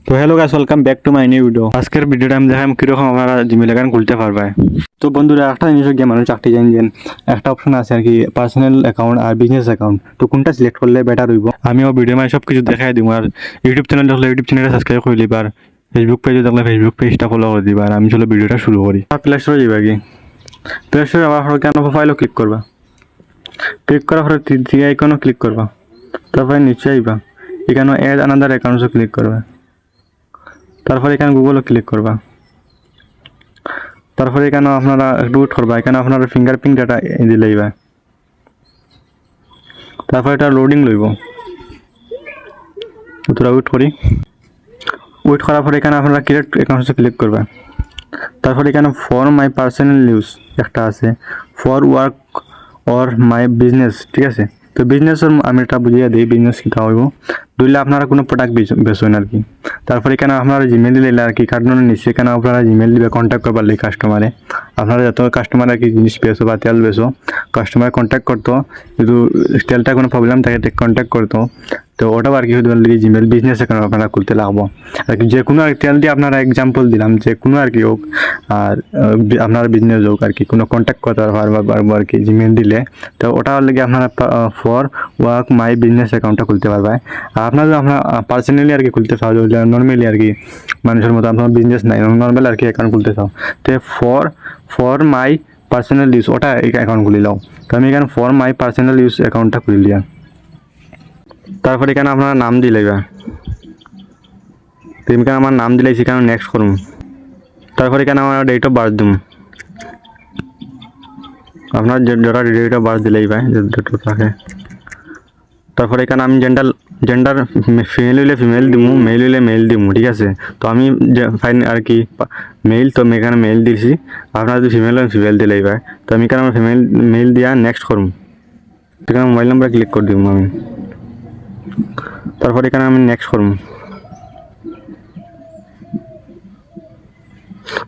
তো hello guys, welcome back to my new video. আজকের ভিডিওটা আমি দেখাম কিরকম আপনারা জিমেল অ্যাকাউন্ট খুলতে পারবে। তো বন্ধুরা, একটা জিনিস গিয়ে মানুষ চাকরি জানেন একটা অপশন আছে আর কি, পার্সোনাল অ্যাকাউন্ট আর বিজনেস অ্যাকাউন্ট। তো কোনটা সিলেক্ট করলে বেটার হইব আমিও ভিডিও মানে সব কিছু দেখাই দিব। আর ইউটিউব চ্যানেল দেখলে ইউটিউব চ্যানেলটা সাবস্ক্রাইব করে দিবা, আর ফেসবুক পেজে দেখলে ফেসবুক পেজটা ফলো করে দিবা। আর আমি চলো ভিডিওটা শুরু করি। প্লে স্টোরে যাবা কি, প্লে স্টোরে আবার কেন প্রোফাইলও ক্লিক করবা, ক্লিক করার পরে থ্রি আইকনও ক্লিক করবা, তারপরে নিচে আইবা, এখানে অ্যাড আনাদার অ্যাকাউন্টসও ক্লিক করবা, তারপরে এখানে গুগলও ক্লিক করবা, তারপরে এখানে আপনারা একটু ওয়েট করবা, এখানে আপনারা ফিঙ্গারপ্রিন্ট ডাটা দিলেইবা, তারপরে এটা লোডিং লইব, তোরা ওয়েট করি। ওয়েট করার পরে এখানে আপনারা ক্রিয়েট অ্যাকাউন্টসে ক্লিক করবা, তারপরে এখানে ফর মাই পার্সোনাল ইউজ একটা আছে, for work or my business, ঠিক আছে। তো বিজনেসের আমি এটা বুঝিয়ে দিই বিজনেস কীটা হইব। ধরলে আপনারা কোনো প্রোডাক্ট বেচেন আর কি, তারপরে এখানে আপনারা জিমেল দিলে আর কি, কার্টুনের নিচে এখানে আপনারা জিমেল দিবে কন্ট্যাক্ট করবার লাগে কাস্টমারে। আপনারা যত কাস্টমার আর কি জিনিস বেচো বা তেল বেচো, কাস্টমার কন্ট্যাক্ট করতো, কিন্তু তেলটা কোনো প্রবলেম থাকে কন্ট্যাক্ট করতো। তো ওটাও আর কি হতে পারলে জিমেল বিজনেস অ্যাকাউন্ট আপনারা খুলতে লাগবো আর কি। যে কোনো আর তেল দিয়ে আপনারা এক্সাম্পল দিলাম, যে কোনো আর কি হোক, আর আপনার বিজনেস হোক আর কি, কোনো কন্ট্যাক্ট করতে পারবো আর কি জিমেল দিলে। তো ওটার লেগে আপনারা ফর ওয়ার্ক মাই বিজনেস অ্যাকাউন্টটা খুলতে পারবে। আর আপনার আপনার পার্সোনালি আর কি খুলতে চাও, নর্মালি আর কি মানুষের মতো আপনার বিজনেস নাই, নর্মাল আর কি অ্যাকাউন্ট খুলতে চাও, তো ফর মাই পার্সোনাল ইউজ ওটা অ্যাকাউন্ট খুলে নাও। তো আমি এখানে ফর মাই পার্সোনাল ইউজ অ্যাকাউন্টটা খুলে দিয়া, তারপরে এখানে আপনারা নাম দিলেবা, তো এখানে আমার নাম দিলে সেখানে নেক্সট করুন। তারপরে এখানে আমার ডেট অফ বার্থ দিম, আপনার যেটা ডেট অফ বার্থ দিলেই পায় ডেট থাকে। তারপরে এখানে আমি জেন্ডার ফিমেল হইলে ফিমেল দিমু, মেল হইলে মেল দিমু, ঠিক আছে। তো আমি ফাইন আর কি মেল, তো আমি এখানে মেল দিছি। আপনার যদি ফিমেল হয় ফিমেল দিলেই পায়। তো আমি এখানে আমার মেল দিয়া নেক্সট করুন, এখানে মোবাইল নাম্বার ক্লিক করে দিব আমি, তারপরে এখানে আমি নেক্সট করুন।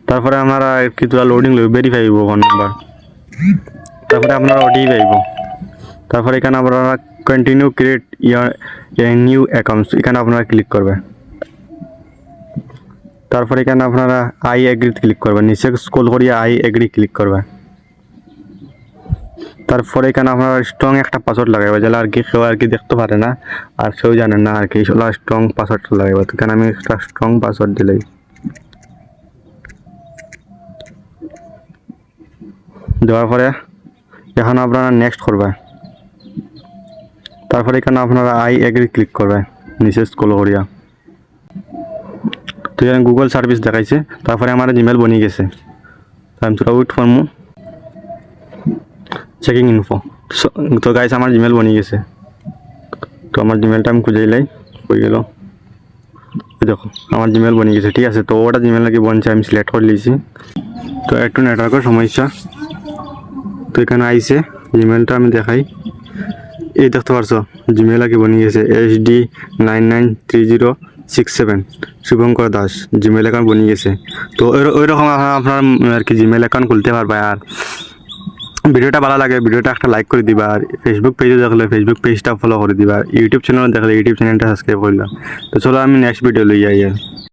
তারপরে আপনারা কি তোরা লোডিং লইব, ভেরিফাই হইব ফোন নাম্বার, তারপরে আপনারা ওটিপি পাইব। তারপরে এখানে আপনারা কন্টিনিউ ক্রিয়েট ইয়ার নিউ অ্যাকাউন্টস, এখানে আপনারা ক্লিক করবে। তারপরে এখানে আপনারা আই এগ্রি ক্লিক করবেন, নিচে স্ক্রল করিয়ে আই এগ্রি ক্লিক করবে। তারপরে এখানে আপনারা স্ট্রং একটা পাসওয়ার্ড লাগাইবে, যেটা আর কি কেউ আর কি দেখতে পারে না আর কেউ জানে না আর কি, স্ট্রং পাসওয়ার্ডটা লাগাইবে। তো এখানে আমি একটা স্ট্রং পাসওয়ার্ড দিলাই, দেওয়ার পরে এখন আপনারা নেক্সট করবে। তারপরে এখানে আপনারা আই এগ্রি ক্লিক করবে, নিচে স্ক্রল করিয়া। তো এখানে গুগল সার্ভিস দেখাইছে, তারপরে আমার জিমেল বনি গেছে। আমি তোরা ওয়েট করবো, চেকিং ইনফো। তো গাইস আমার জিমেল বনি গেছে। তো আমার জিমেলটা আমি খুঁজে লাই, হয়ে গেল, দেখো আমার জিমেল বনি গেছে, ঠিক আছে। তো ওটা জিমেল নাকি বনছে, আমি সিলেক্ট করে লিয়েছি। তো একটু নেটওয়ার্কের সমস্যা, তো এখানে আইসে জিমেলটা আমি দেখাই, এই দেখতে পারছো জিমেল আর কি বনি গেছে, HD993067 Shubhankar Das Gmail account বনি গেছে। তো ওই রকম আপনার আর কি জিমেল অ্যাকাউন্ট খুলতে পারবে। আর ভিডিওটা ভালো লাগে ভিডিওটা একটা লাইক করে দিবা, আর ফেসবুক পেজে দেখলে ফেসবুক পেজটা ফলো করে দিবা, আর ইউটিউব চ্যানেল দেখলে ইউটিউব চ্যানেলটা সাবস্ক্রাইব করলাম। তো চলো আমি নেক্সট ভিডিও লই যাই।